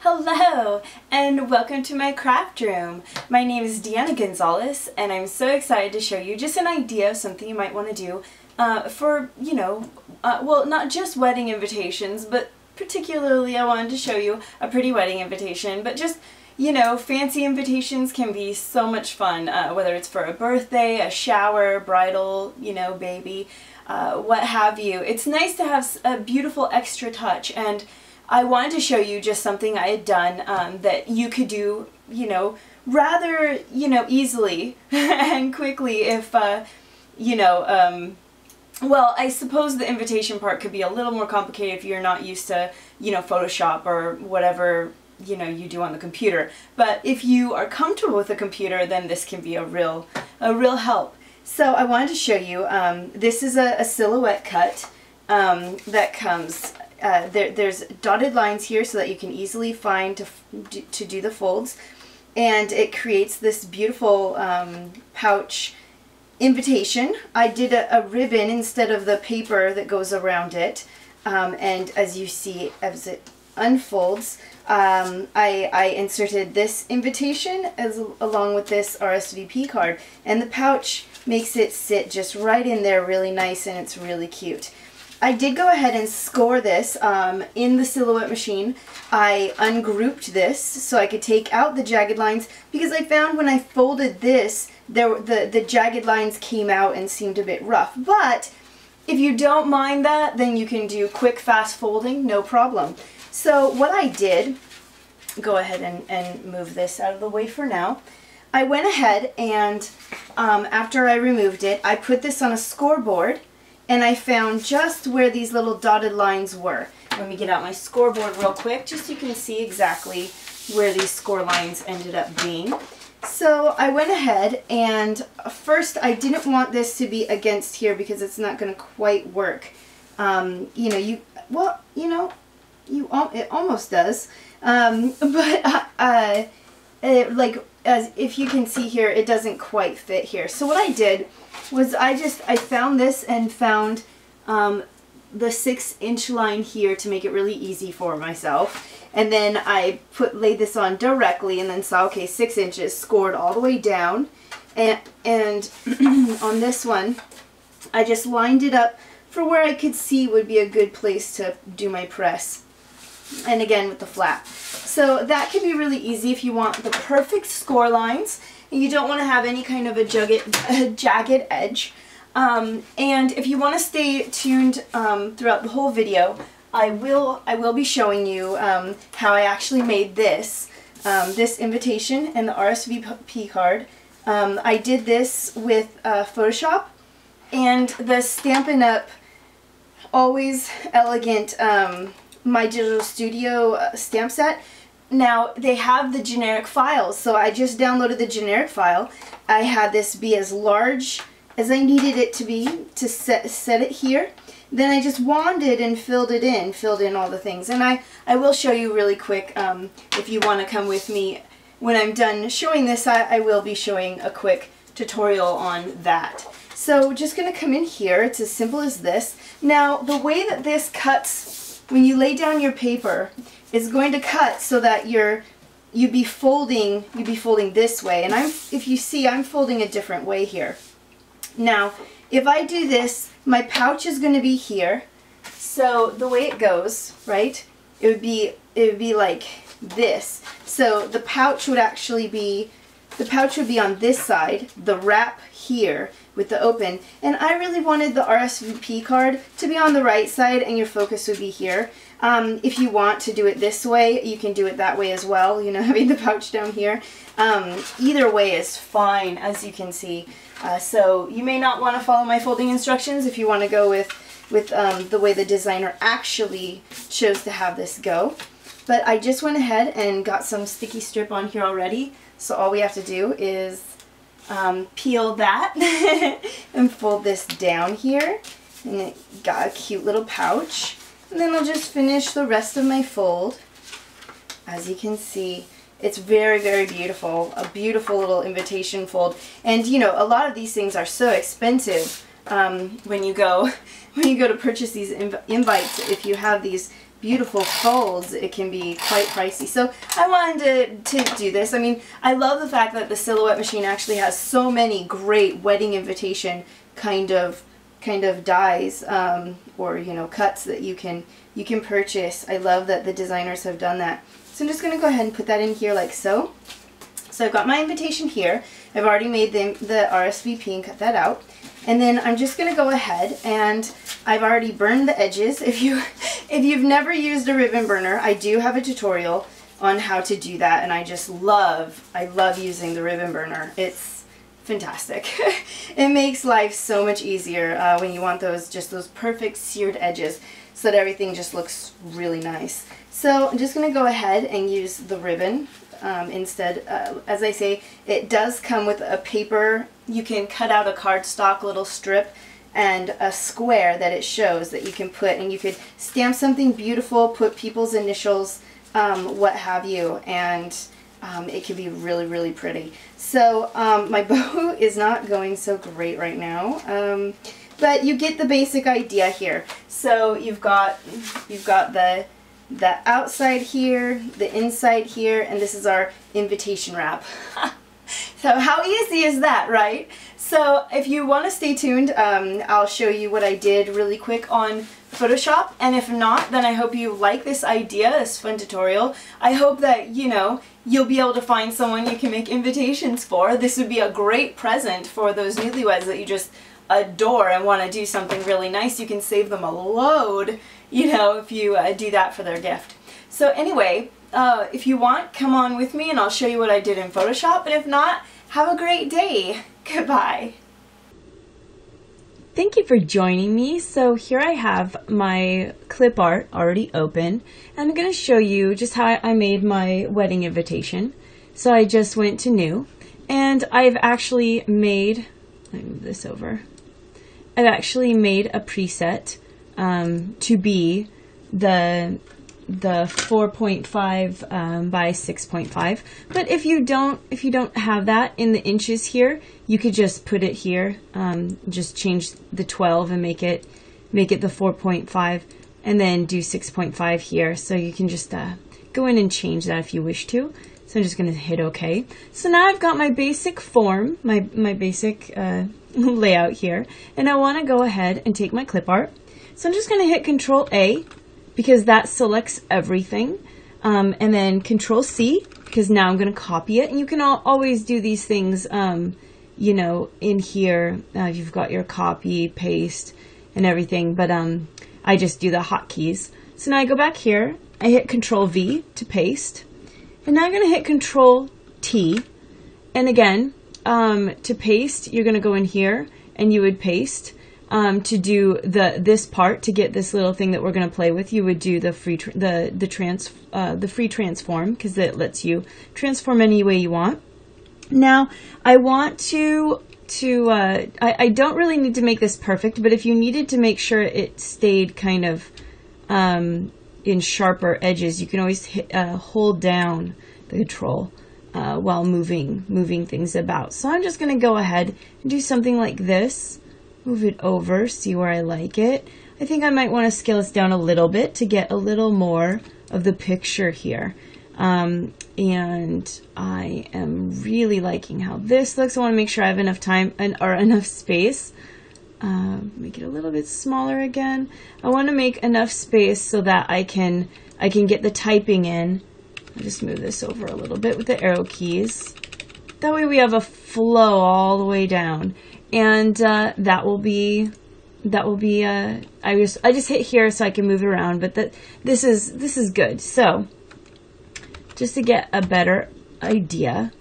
Hello and welcome to my craft room. My name is Deanna Gonzalez and I'm so excited to show you just an idea of something you might want to do for, well, not just wedding invitations, but particularly I wanted to show you a pretty wedding invitation, but just, fancy invitations can be so much fun, whether it's for a birthday, a shower, bridal, baby, what have you. It's nice to have a beautiful extra touch, and I wanted to show you just something I had done that you could do, rather, easily and quickly if, well, I suppose the invitation part could be a little more complicated if you're not used to, Photoshop or whatever, you do on the computer. But if you are comfortable with a computer, then this can be a real help. So I wanted to show you, this is a silhouette cut that comes. There's dotted lines here so that you can easily find to do the folds, and it creates this beautiful pouch invitation. I did a ribbon instead of the paper that goes around it, and as you see, as it unfolds, I inserted this invitation along with this RSVP card, and the pouch makes it sit just right in there really nice, and it's really cute. I did go ahead and score this in the Silhouette machine. I ungrouped this so I could take out the jagged lines, because I found when I folded this, the jagged lines came out and seemed a bit rough. But if you don't mind that, then you can do quick, fast folding, no problem. So what I did, go ahead and move this out of the way for now. I went ahead and after I removed it, I put this on a scoreboard, and I found just where these little dotted lines were. Let me get out my scoreboard real quick just so you can see exactly where these score lines ended up being. So I went ahead, and first I didn't want this to be against here because it's not going to quite work. It almost does. As if you can see here, it doesn't quite fit here. So what I did was I found this and found the 6-inch line here to make it really easy for myself. And then I laid this on directly and then saw, okay, 6 inches, scored all the way down. And on this one, I just lined it up for where I could see would be a good place to do my press. And again with the flap. So that can be really easy if you want the perfect score lines and you don't want to have any kind of a jagged edge. And if you want to stay tuned throughout the whole video, I will be showing you how I actually made this invitation and the RSVP card. I did this with Photoshop and the Stampin' Up! Always Elegant My Digital Studio stamp set. Now they have the generic files, so I just downloaded the generic file. I had this be as large as I needed it to be to set it here. Then I just wanded and filled in all the things. And I will show you really quick, if you want to come with me when I'm done showing this. I will be showing a quick tutorial on that. So just going to come in here. It's as simple as this. Now the way that this cuts when you lay down your paper is going to cut so that you'd be folding this way, and if you see, I'm folding a different way here. Now if I do this, my pouch is going to be here, so the way it goes, right, it would be like this. So the pouch would actually be, on this side, the wrap here with the open, and I really wanted the RSVP card to be on the right side and your focus would be here. If you want to do it this way, you can do it that way as well, having the pouch down here. Either way is fine, as you can see. So you may not want to follow my folding instructions if you want to go with the way the designer actually chose to have this go. But I just went ahead and got some sticky strip on here already, so all we have to do is peel that and fold this down here, and it got a cute little pouch. And then I'll just finish the rest of my fold. As you can see, it's very, very beautiful. A beautiful little invitation fold. And a lot of these things are so expensive when you go to purchase these invites. If you have these beautiful folds, it can be quite pricey. So I wanted to do this. I mean, I love the fact that the Silhouette machine actually has so many great wedding invitation kind of dies, or you know, cuts that you can purchase. I love that the designers have done that. So I'm just going to go ahead and put that in here like so. So I've got my invitation here. I've already made the RSVP and cut that out. And then I'm just going to go ahead, and I've already burned the edges. If you've never used a ribbon burner, I do have a tutorial on how to do that, and I love using the ribbon burner. It's fantastic. It makes life so much easier when you want those perfect seared edges so that everything just looks really nice. So I'm just going to go ahead and use the ribbon. Instead, as I say, it does come with a paper. You can cut out a cardstock little strip and a square that it shows that you can put, and you could stamp something beautiful, put people's initials, what have you, and it could be really, really pretty. So my bow is not going so great right now, but you get the basic idea here. So you've got the outside here, the inside here, and this is our invitation wrap. So how easy is that, right? So if you want to stay tuned, I'll show you what I did really quick on Photoshop, and if not, then I hope you like this idea, this fun tutorial. I hope that, you know, you'll be able to find someone you can make invitations for. This would be a great present for those newlyweds that you just adore and want to do something really nice. You can save them a load, you know, if you do that for their gift. So anyway, if you want, come on with me and I'll show you what I did in Photoshop, and if not, have a great day. Goodbye. Thank you for joining me. So here I have my clip art already open, and I'm going to show you just how I made my wedding invitation. So I just went to New, and I've actually made, let me move this over, I've actually made a preset to be the 4.5 by 6.5. But if you don't have that in the inches here, you could just put it here. Just change the 12 and make it the 4.5, and then do 6.5 here. So you can just go in and change that if you wish to. So I'm just going to hit OK. So now I've got my basic form, my basic layout here, and I want to go ahead and take my clip art. So I'm just going to hit Control A because that selects everything, and then Control C because now I'm going to copy it. And you can always do these things, you know, in here. You've got your copy, paste, and everything, but I just do the hotkeys. So now I go back here, I hit Control V to paste, and now I'm going to hit Control T, and again, to paste, you're going to go in here and you would paste. To do this part, to get this little thing that we're going to play with, you would do the free transform, because it lets you transform any way you want. Now I want I don't really need to make this perfect, but if you needed to make sure it stayed kind of in sharper edges, you can always hit, hold down the control while moving things about. So I'm just going to go ahead and do something like this. Move it over, see where I like it. I think I might want to scale this down a little bit to get a little more of the picture here. And I am really liking how this looks. I want to make sure I have enough time or enough space. Make it a little bit smaller again. I want to make enough space so that I can get the typing in. I'll just move this over a little bit with the arrow keys. That way we have a flow all the way down. And that will be I just hit here so I can move it around, but this is good. So just to get a better idea,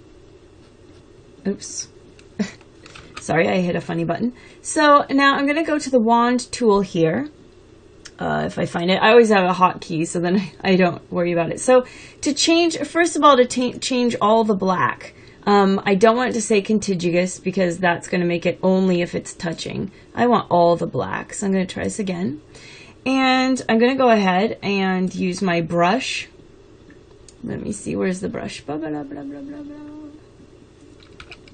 oops, sorry, I hit a funny button. So now I'm going to go to the wand tool here. If I find it, I always have a hotkey, so then I don't worry about it. So to change, first of all, to change all the black. I don't want it to say contiguous because that's going to make it only if it's touching. I want all the black. So I'm going to try this again. And I'm going to go ahead and use my brush. Let me see, where's the brush? Blah, blah, blah, blah, blah, blah.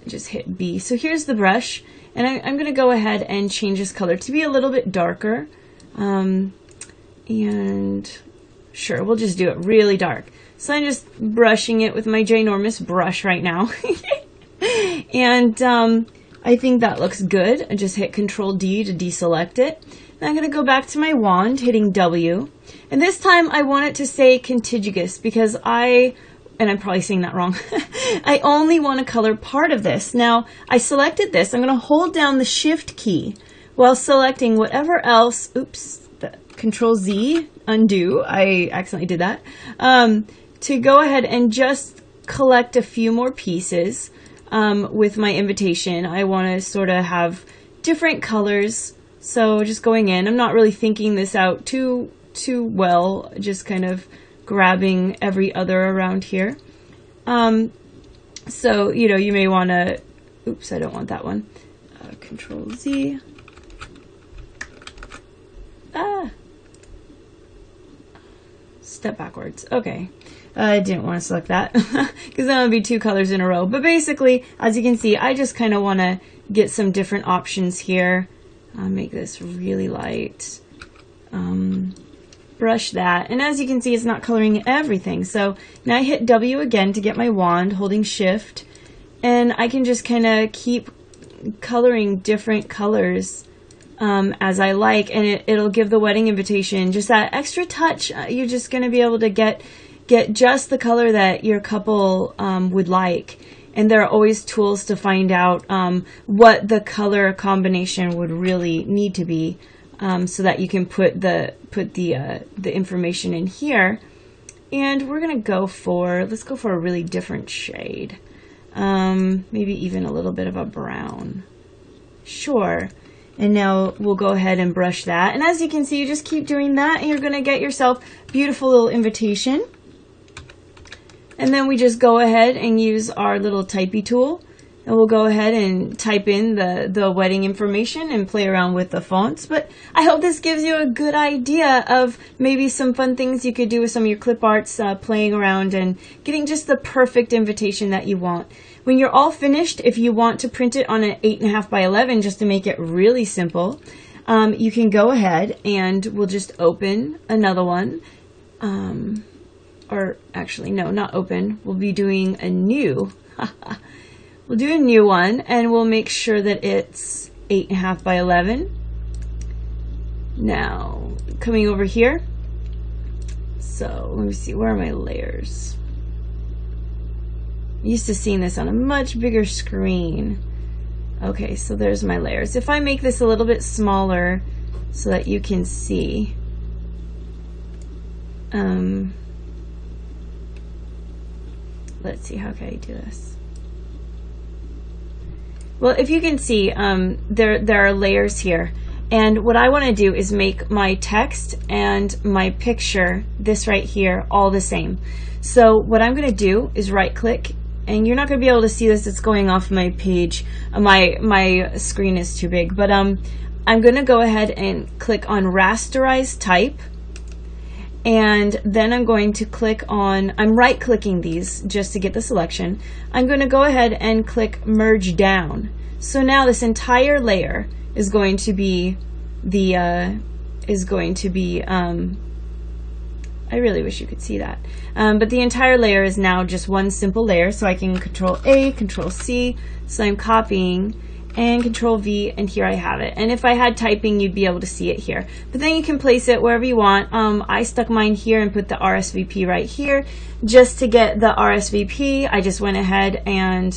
Just hit B. So here's the brush. And I'm going to go ahead and change this color to be a little bit darker. And Sure, we'll just do it really dark. So I'm just brushing it with my ginormous brush right now. And I think that looks good. I just hit Control D to deselect it. Then I'm going to go back to my wand, hitting W. And this time I want it to say contiguous because and I'm probably saying that wrong, I only want to color part of this. Now, I selected this. I'm going to hold down the Shift key while selecting whatever else, Control Z, undo, I accidentally did that, to go ahead and just collect a few more pieces with my invitation. I want to sort of have different colors, so just going in. I'm not really thinking this out too well, just kind of grabbing every other around here. So, you may want to, I don't want that one. Control Z. Step backwards. Okay. I didn't want to select that because that would be 2 colors in a row. But basically, as you can see, I just kind of want to get some different options here. I'll make this really light. Brush that. And as you can see, it's not coloring everything. So now I hit W again to get my wand, holding Shift. And I can just kind of keep coloring different colors as I like. And it'll give the wedding invitation just that extra touch. You're just going to be able to get just the color that your couple would like. And there are always tools to find out what the color combination would really need to be, so that you can put the information in here. And we're gonna let's go for a really different shade, maybe even a little bit of a brown. Sure. And now we'll go ahead and brush that. And as you can see, you just keep doing that, and you're gonna get yourself a beautiful little invitation. And then we just go ahead and use our little typey tool, and we'll go ahead and type in the wedding information and play around with the fonts. But I hope this gives you a good idea of maybe some fun things you could do with some of your clip arts, playing around and getting just the perfect invitation that you want. When you're all finished, if you want to print it on an 8.5 by 11 just to make it really simple, you can go ahead and we'll just open another one. Or actually, no, not open. We'll be doing a new. We'll do a new one, and we'll make sure that it's 8.5 by 11. Now, coming over here. So, let me see, where are my layers? I'm used to seeing this on a much bigger screen. Okay, so there's my layers. If I make this a little bit smaller so that you can see. Let's see, how can I do this? Well, if you can see, there are layers here. And what I want to do is make my text and my picture, this right here, all the same. So what I'm going to do is right click, and you're not going to be able to see this, it's going off my page. My screen is too big. But I'm going to go ahead and click on rasterize type. And then I'm going to click on, I'm right clicking these just to get the selection. I'm going to go ahead and click merge down. So now this entire layer is going to be I really wish you could see that. But the entire layer is now just one simple layer. So I can Control A, Control C. So I'm copying, and Control V, and here I have it. And if I had typing, you'd be able to see it here. But then you can place it wherever you want. I stuck mine here and put the RSVP right here. Just to get the RSVP, I just went ahead and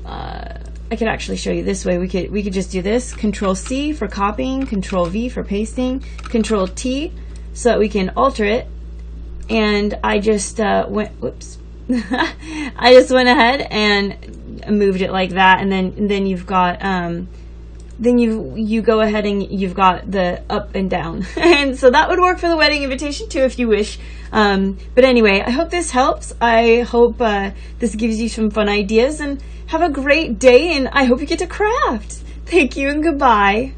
I could actually show you this way. We could just do this. Control C for copying, Control V for pasting, Control T so that we can alter it. And I just whoops. I just went ahead and moved it like that, and then you've got then you go ahead and you've got the up and down. And so that would work for the wedding invitation too if you wish. But anyway, I hope this helps. I hope this gives you some fun ideas, and have a great day, and I hope you get to craft. Thank you and goodbye.